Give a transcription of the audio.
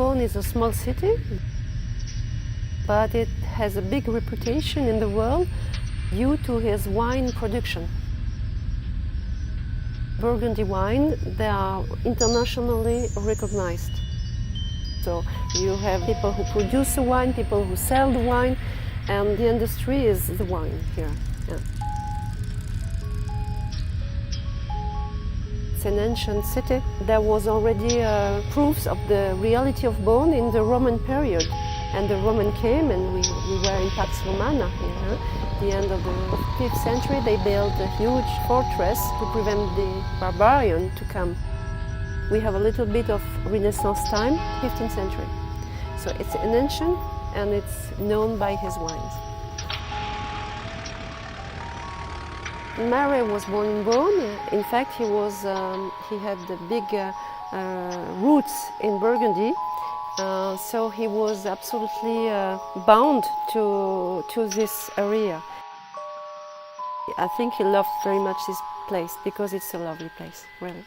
Beaune is a small city, but it has a big reputation in the world due to his wine production. Burgundy wine, they are internationally recognized. So you have people who produce the wine, people who sell the wine, and the industry is the wine here. Yeah. It's an ancient city. There was already proofs of the reality of Beaune in the Roman period. And the Roman came and we were in Pax Romana here. At the end of the 5th century they built a huge fortress to prevent the barbarian to come. We have a little bit of Renaissance time, 15th century. So it's an ancient and it's known by his wines. Marey was born in Beaune. In fact, he had the big roots in Burgundy. So he was absolutely bound to this area. I think he loved very much this place because it's a lovely place, really.